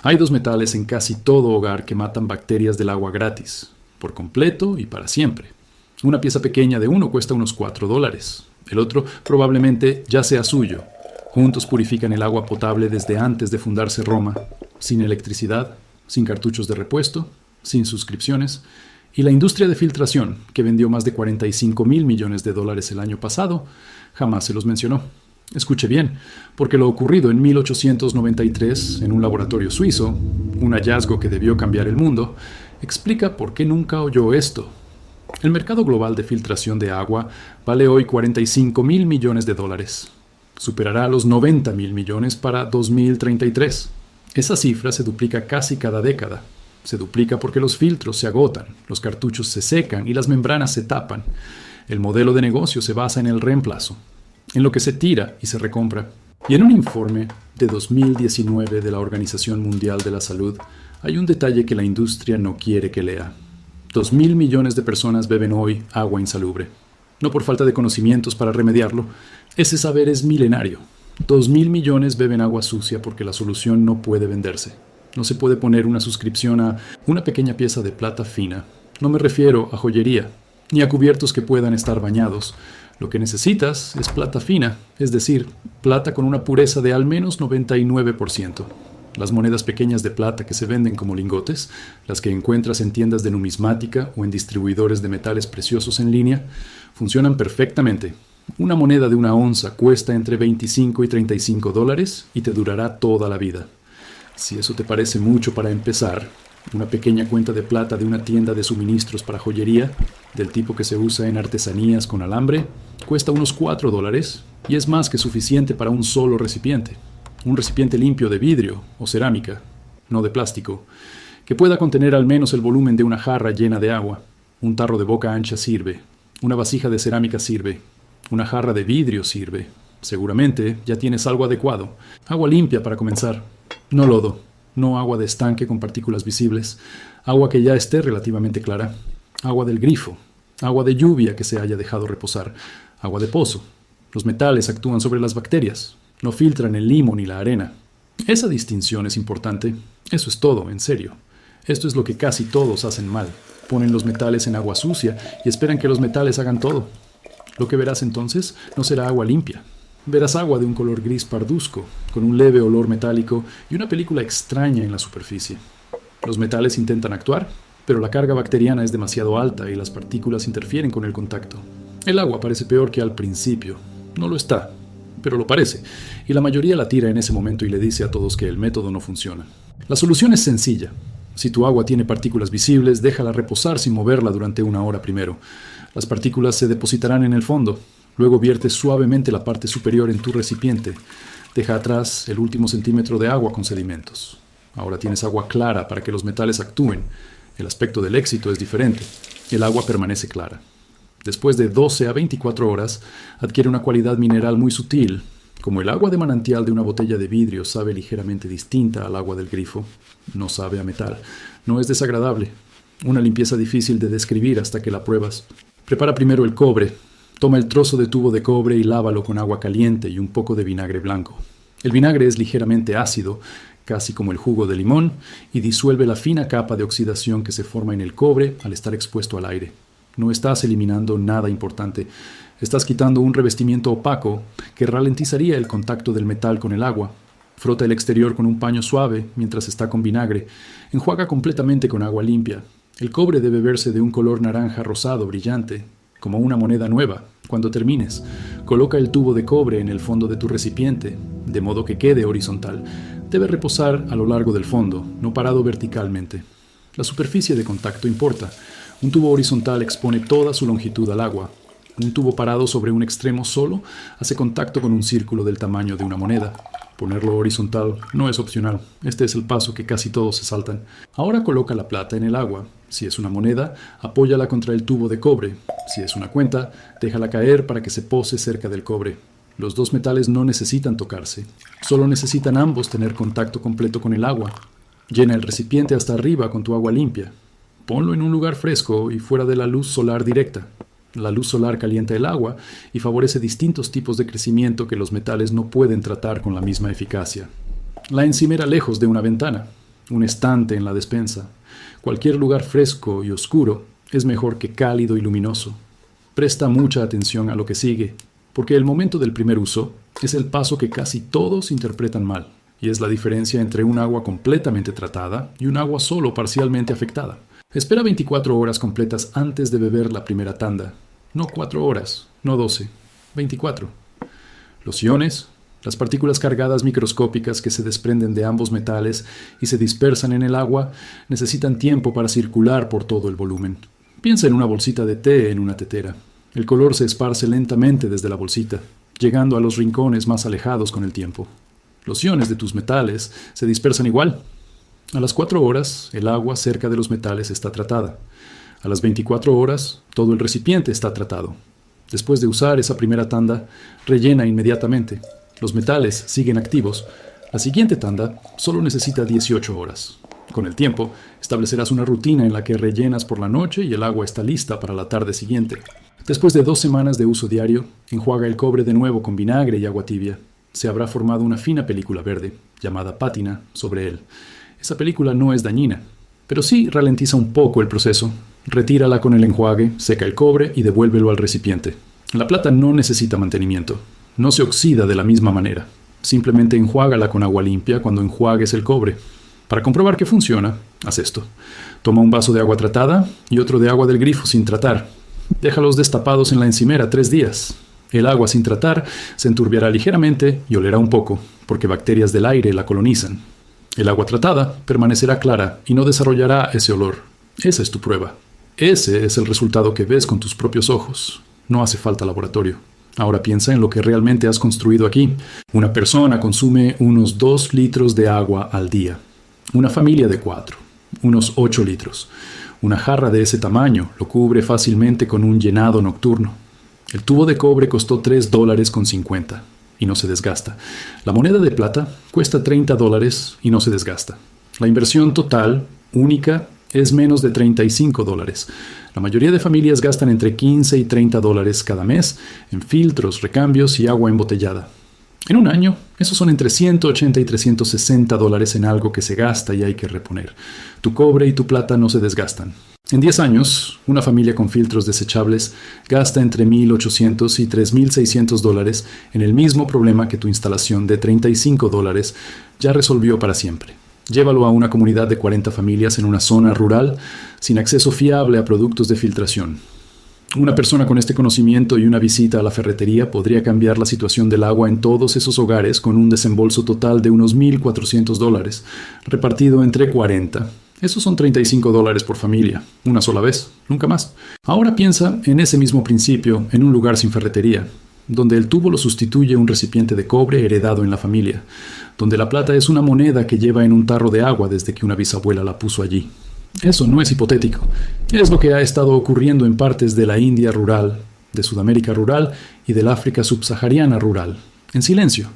Hay dos metales en casi todo hogar que matan bacterias del agua gratis, por completo y para siempre. Una pieza pequeña de uno cuesta unos $4. El otro probablemente ya sea suyo. Juntos purifican el agua potable desde antes de fundarse Roma, sin electricidad, sin cartuchos de repuesto, sin suscripciones, y la industria de filtración, que vendió más de $45.000 millones el año pasado, jamás se los mencionó. Escuche bien, porque lo ocurrido en 1893 en un laboratorio suizo, un hallazgo que debió cambiar el mundo, explica por qué nunca oyó esto. El mercado global de filtración de agua vale hoy $45.000 millones. Superará los $90.000 millones para 2033. Esa cifra se duplica casi cada década. Se duplica porque los filtros se agotan, los cartuchos se secan y las membranas se tapan. El modelo de negocio se basa en el reemplazo, en lo que se tira y se recompra. Y en un informe de 2019 de la Organización Mundial de la Salud, hay un detalle que la industria no quiere que lea. 2.000 millones de personas beben hoy agua insalubre. No por falta de conocimientos para remediarlo, ese saber es milenario. 2.000 millones beben agua sucia porque la solución no puede venderse. No se puede poner una suscripción a una pequeña pieza de plata fina. No me refiero a joyería, ni a cubiertos que puedan estar bañados. Lo que necesitas es plata fina, es decir, plata con una pureza de al menos 99%. Las monedas pequeñas de plata que se venden como lingotes, las que encuentras en tiendas de numismática o en distribuidores de metales preciosos en línea, funcionan perfectamente. Una moneda de una onza cuesta entre $25 y $35 y te durará toda la vida. Si eso te parece mucho para empezar, una pequeña cuenta de plata de una tienda de suministros para joyería, del tipo que se usa en artesanías con alambre, cuesta unos $4 y es más que suficiente para un solo recipiente. Un recipiente limpio de vidrio o cerámica, no de plástico, que pueda contener al menos el volumen de una jarra llena de agua. Un tarro de boca ancha sirve, una vasija de cerámica sirve, una jarra de vidrio sirve. Seguramente ya tienes algo adecuado. Agua limpia para comenzar. No lodo, no agua de estanque con partículas visibles, agua que ya esté relativamente clara, agua del grifo, agua de lluvia que se haya dejado reposar, agua de pozo. Los metales actúan sobre las bacterias, no filtran el limo ni la arena. Esa distinción es importante. Eso es todo, en serio. Esto es lo que casi todos hacen mal. Ponen los metales en agua sucia y esperan que los metales hagan todo. Lo que verás entonces no será agua limpia. Verás agua de un color gris parduzco, con un leve olor metálico y una película extraña en la superficie. Los metales intentan actuar, pero la carga bacteriana es demasiado alta y las partículas interfieren con el contacto. El agua parece peor que al principio. No lo está, pero lo parece, y la mayoría la tira en ese momento y le dice a todos que el método no funciona. La solución es sencilla. Si tu agua tiene partículas visibles, déjala reposar sin moverla durante 1 hora primero. Las partículas se depositarán en el fondo. Luego vierte suavemente la parte superior en tu recipiente. Deja atrás el último centímetro de agua con sedimentos. Ahora tienes agua clara para que los metales actúen. El aspecto del éxito es diferente. El agua permanece clara. Después de 12 a 24 horas, adquiere una cualidad mineral muy sutil. Como el agua de manantial de una botella de vidrio sabe ligeramente distinta al agua del grifo, no sabe a metal. No es desagradable. Una limpieza difícil de describir hasta que la pruebas. Prepara primero el cobre. Toma el trozo de tubo de cobre y lávalo con agua caliente y un poco de vinagre blanco. El vinagre es ligeramente ácido, casi como el jugo de limón, y disuelve la fina capa de oxidación que se forma en el cobre al estar expuesto al aire. No estás eliminando nada importante. Estás quitando un revestimiento opaco que ralentizaría el contacto del metal con el agua. Frota el exterior con un paño suave mientras está con vinagre. Enjuaga completamente con agua limpia. El cobre debe verse de un color naranja rosado brillante, como una moneda nueva. Cuando termines, coloca el tubo de cobre en el fondo de tu recipiente, de modo que quede horizontal. Debe reposar a lo largo del fondo, no parado verticalmente. La superficie de contacto importa. Un tubo horizontal expone toda su longitud al agua. Un tubo parado sobre un extremo solo hace contacto con un círculo del tamaño de una moneda. Ponerlo horizontal no es opcional. Este es el paso que casi todos se saltan. Ahora coloca la plata en el agua. Si es una moneda, apóyala contra el tubo de cobre. Si es una cuenta, déjala caer para que se pose cerca del cobre. Los dos metales no necesitan tocarse. Solo necesitan ambos tener contacto completo con el agua. Llena el recipiente hasta arriba con tu agua limpia. Ponlo en un lugar fresco y fuera de la luz solar directa. La luz solar calienta el agua y favorece distintos tipos de crecimiento que los metales no pueden tratar con la misma eficacia. La encimera lejos de una ventana. un estante en la despensa. Cualquier lugar fresco y oscuro es mejor que cálido y luminoso. Presta mucha atención a lo que sigue, porque el momento del primer uso es el paso que casi todos interpretan mal, y es la diferencia entre un agua completamente tratada y un agua solo parcialmente afectada. Espera 24 horas completas antes de beber la primera tanda. No 4 horas, no 12, 24. Los iones, las partículas cargadas microscópicas que se desprenden de ambos metales y se dispersan en el agua, necesitan tiempo para circular por todo el volumen. Piensa en una bolsita de té en una tetera. El color se esparce lentamente desde la bolsita, llegando a los rincones más alejados con el tiempo. Los iones de tus metales se dispersan igual. A las 4 horas, el agua cerca de los metales está tratada. A las 24 horas, todo el recipiente está tratado. Después de usar esa primera tanda, rellena inmediatamente. Los metales siguen activos. La siguiente tanda solo necesita 18 horas. Con el tiempo, establecerás una rutina en la que rellenas por la noche y el agua está lista para la tarde siguiente. Después de 2 semanas de uso diario, enjuaga el cobre de nuevo con vinagre y agua tibia. Se habrá formado una fina película verde, llamada pátina, sobre él. Esa película no es dañina, pero sí ralentiza un poco el proceso. Retírala con el enjuague, seca el cobre y devuélvelo al recipiente. La plata no necesita mantenimiento. No se oxida de la misma manera. Simplemente enjuágala con agua limpia cuando enjuagues el cobre. Para comprobar que funciona, haz esto. Toma un vaso de agua tratada y otro de agua del grifo sin tratar. Déjalos destapados en la encimera 3 días. El agua sin tratar se enturbiará ligeramente y olerá un poco, porque bacterias del aire la colonizan. El agua tratada permanecerá clara y no desarrollará ese olor. Esa es tu prueba. Ese es el resultado que ves con tus propios ojos. No hace falta laboratorio. Ahora piensa en lo que realmente has construido aquí. Una persona consume unos 2 litros de agua al día. Una familia de 4, unos 8 litros. Una jarra de ese tamaño lo cubre fácilmente con un llenado nocturno. El tubo de cobre costó $3.50 y no se desgasta. La moneda de plata cuesta $30 y no se desgasta. La inversión total, única, es menos de $35. La mayoría de familias gastan entre $15 y $30 cada mes en filtros, recambios y agua embotellada. En un año, esos son entre $180 y $360 en algo que se gasta y hay que reponer. Tu cobre y tu plata no se desgastan. En 10 años, una familia con filtros desechables gasta entre $1.800 y $3.600 en el mismo problema que tu instalación de $35 ya resolvió para siempre. Llévalo a una comunidad de 40 familias en una zona rural sin acceso fiable a productos de filtración. Una persona con este conocimiento y una visita a la ferretería podría cambiar la situación del agua en todos esos hogares con un desembolso total de unos $1.400, repartido entre 40. Esos son $35 por familia, una sola vez, nunca más. Ahora piensa en ese mismo principio en un lugar sin ferretería, donde el tubo lo sustituye un recipiente de cobre heredado en la familia, donde la plata es una moneda que lleva en un tarro de agua desde que una bisabuela la puso allí. Eso no es hipotético. Es lo que ha estado ocurriendo en partes de la India rural, de Sudamérica rural y del África subsahariana rural, en silencio,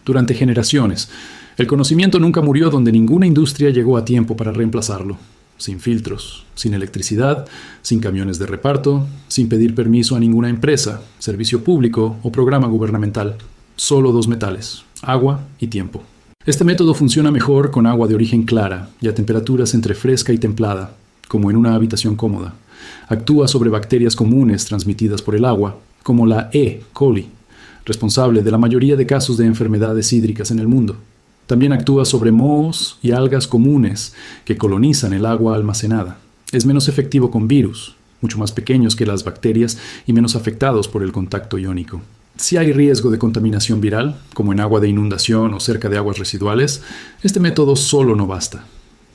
durante generaciones. El conocimiento nunca murió donde ninguna industria llegó a tiempo para reemplazarlo. Sin filtros, sin electricidad, sin camiones de reparto, sin pedir permiso a ninguna empresa, servicio público o programa gubernamental. Solo 2 metales, agua y tiempo. Este método funciona mejor con agua de origen clara y a temperaturas entre fresca y templada, como en una habitación cómoda. Actúa sobre bacterias comunes transmitidas por el agua, como la E. coli, responsable de la mayoría de casos de enfermedades hídricas en el mundo. También actúa sobre mohos y algas comunes que colonizan el agua almacenada. Es menos efectivo con virus, mucho más pequeños que las bacterias y menos afectados por el contacto iónico. Si hay riesgo de contaminación viral, como en agua de inundación o cerca de aguas residuales, este método solo no basta.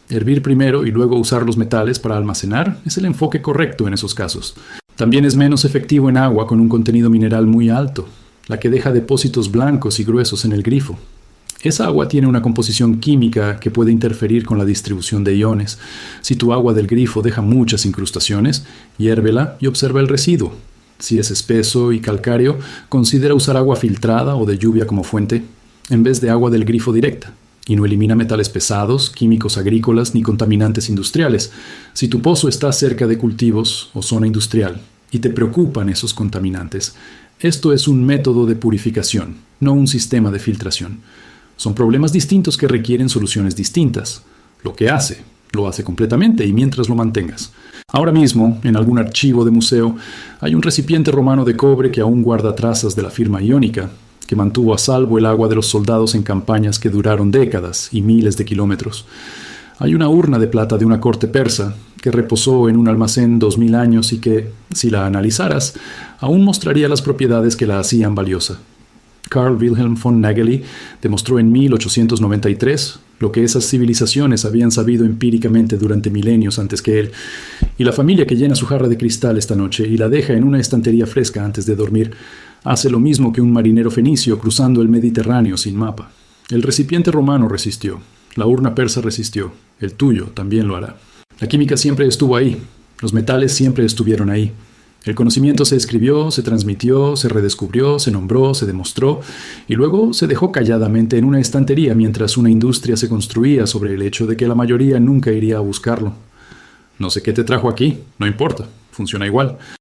Hervir primero y luego usar los metales para almacenar es el enfoque correcto en esos casos. También es menos efectivo en agua con un contenido mineral muy alto, la que deja depósitos blancos y gruesos en el grifo. Esa agua tiene una composición química que puede interferir con la distribución de iones. Si tu agua del grifo deja muchas incrustaciones, hiérvela y observa el residuo. Si es espeso y calcáreo, considera usar agua filtrada o de lluvia como fuente, en vez de agua del grifo directa. Y no elimina metales pesados, químicos agrícolas ni contaminantes industriales. Si tu pozo está cerca de cultivos o zona industrial y te preocupan esos contaminantes, esto es un método de purificación, no un sistema de filtración. Son problemas distintos que requieren soluciones distintas. Lo que hace, lo hace completamente y mientras lo mantengas. Ahora mismo, en algún archivo de museo, hay un recipiente romano de cobre que aún guarda trazas de la firma iónica, que mantuvo a salvo el agua de los soldados en campañas que duraron décadas y miles de kilómetros. Hay una urna de plata de una corte persa que reposó en un almacén 2000 años y que, si la analizaras, aún mostraría las propiedades que la hacían valiosa. Carl Wilhelm von Nageli demostró en 1893 lo que esas civilizaciones habían sabido empíricamente durante milenios antes que él, y la familia que llena su jarra de cristal esta noche y la deja en una estantería fresca antes de dormir hace lo mismo que un marinero fenicio cruzando el Mediterráneo sin mapa. El recipiente romano resistió, la urna persa resistió, el tuyo también lo hará. La química siempre estuvo ahí, los metales siempre estuvieron ahí. El conocimiento se escribió, se transmitió, se redescubrió, se nombró, se demostró y luego se dejó calladamente en una estantería mientras una industria se construía sobre el hecho de que la mayoría nunca iría a buscarlo. No sé qué te trajo aquí, no importa, funciona igual.